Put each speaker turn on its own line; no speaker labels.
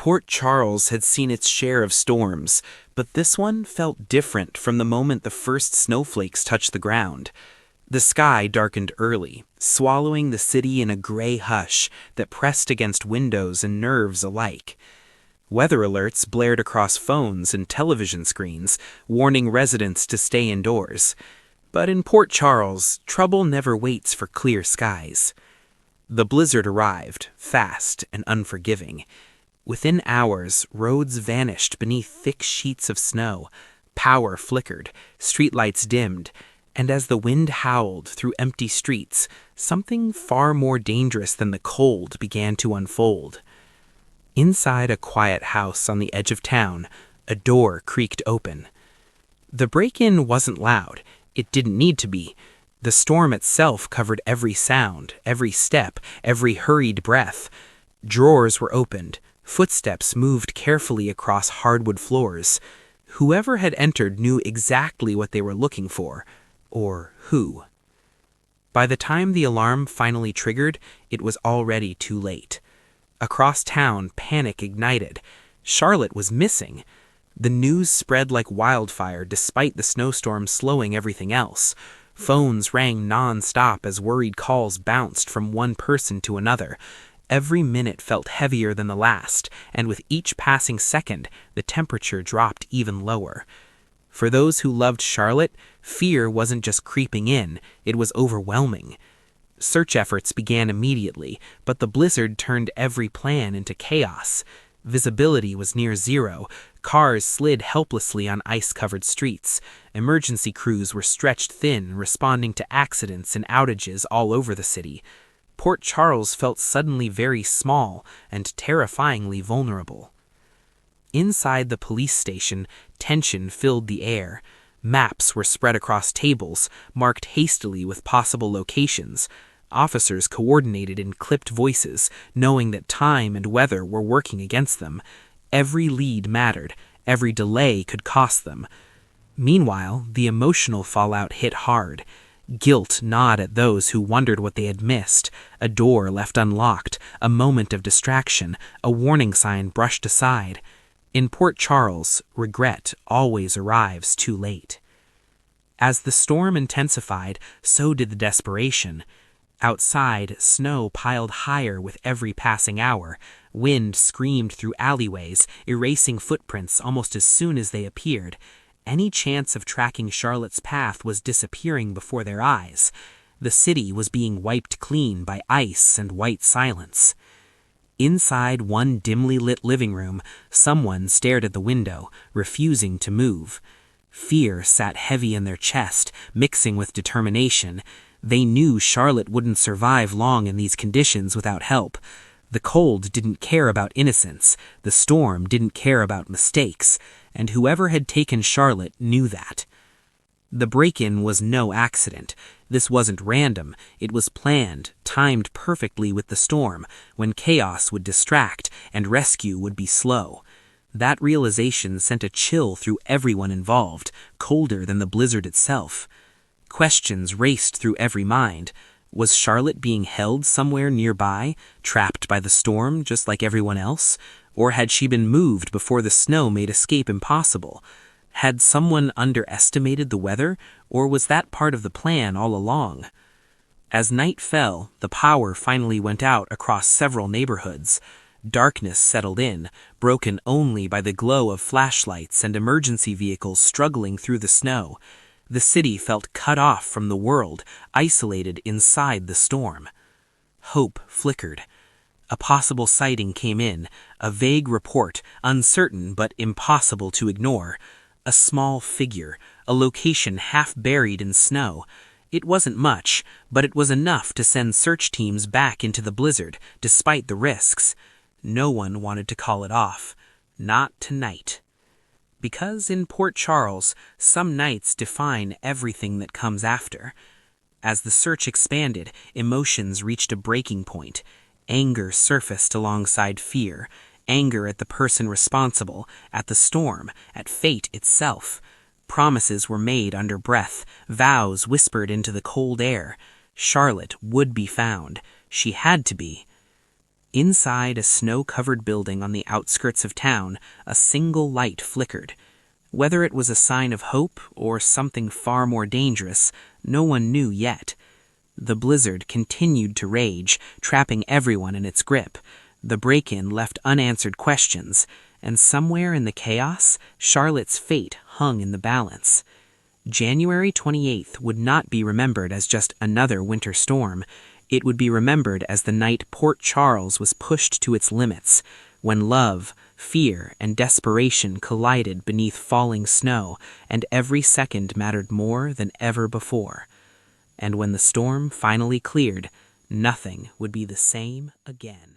Port Charles had seen its share of storms, but this one felt different from the moment the first snowflakes touched the ground. The sky darkened early, swallowing the city in a gray hush that pressed against windows and nerves alike. Weather alerts blared across phones and television screens, warning residents to stay indoors. But in Port Charles, trouble never waits for clear skies. The blizzard arrived, fast and unforgiving. Within hours, roads vanished beneath thick sheets of snow, power flickered, streetlights dimmed, and as the wind howled through empty streets, something far more dangerous than the cold began to unfold. Inside a quiet house on the edge of town, a door creaked open. The break-in wasn't loud. It didn't need to be. The storm itself covered every sound, every step, every hurried breath. Drawers were opened. Footsteps moved carefully across hardwood floors. Whoever had entered knew exactly what they were looking for, or who. By the time the alarm finally triggered, it was already too late. Across town, panic ignited. Charlotte was missing. The news spread like wildfire despite the snowstorm slowing everything else. Phones rang non-stop as worried calls bounced from one person to another. Every minute felt heavier than the last, and with each passing second, the temperature dropped even lower. For those who loved Charlotte, fear wasn't just creeping in, it was overwhelming. Search efforts began immediately, but the blizzard turned every plan into chaos. Visibility was near zero. Cars slid helplessly on ice-covered streets. Emergency crews were stretched thin, responding to accidents and outages all over the city. Port Charles felt suddenly very small and terrifyingly vulnerable. Inside the police station, tension filled the air. Maps were spread across tables, marked hastily with possible locations. Officers coordinated in clipped voices, knowing that time and weather were working against them. Every lead mattered. Every delay could cost them. Meanwhile, the emotional fallout hit hard. Guilt gnawed at those who wondered what they had missed. A door left unlocked, a moment of distraction, a warning sign brushed aside. In Port Charles, regret always arrives too late. As the storm intensified, so did the desperation. Outside, snow piled higher with every passing hour. Wind screamed through alleyways, erasing footprints almost as soon as they appeared. Any chance of tracking Charlotte's path was disappearing before their eyes. The city was being wiped clean by ice and white silence. Inside one dimly lit living room, someone stared at the window, refusing to move. Fear sat heavy in their chest, mixing with determination. They knew Charlotte wouldn't survive long in these conditions without help. The cold didn't care about innocence, the storm didn't care about mistakes, and whoever had taken Charlotte knew that. The break-in was no accident. This wasn't random. It was planned, timed perfectly with the storm, when chaos would distract and rescue would be slow. That realization sent a chill through everyone involved, colder than the blizzard itself. Questions raced through every mind. Was Charlotte being held somewhere nearby, trapped by the storm just like everyone else? Or had she been moved before the snow made escape impossible? Had someone underestimated the weather, or was that part of the plan all along? As night fell, the power finally went out across several neighborhoods. Darkness settled in, broken only by the glow of flashlights and emergency vehicles struggling through the snow. The city felt cut off from the world, isolated inside the storm. Hope flickered. A possible sighting came in, a vague report, uncertain but impossible to ignore. A small figure, a location half buried in snow. It wasn't much, but it was enough to send search teams back into the blizzard, despite the risks. No one wanted to call it off. Not tonight. Because in Port Charles, some nights define everything that comes after. As the search expanded, emotions reached a breaking point. Anger surfaced alongside fear. Anger at the person responsible, at the storm, at fate itself. Promises were made under breath, vows whispered into the cold air. Charlotte would be found. She had to be. Inside a snow-covered building on the outskirts of town, a single light flickered. Whether it was a sign of hope or something far more dangerous, no one knew yet. The blizzard continued to rage, trapping everyone in its grip. The break-in left unanswered questions, and somewhere in the chaos, Charlotte's fate hung in the balance. January 28th would not be remembered as just another winter storm. It would be remembered as the night Port Charles was pushed to its limits, when love, fear, and desperation collided beneath falling snow, and every second mattered more than ever before. And when the storm finally cleared, nothing would be the same again.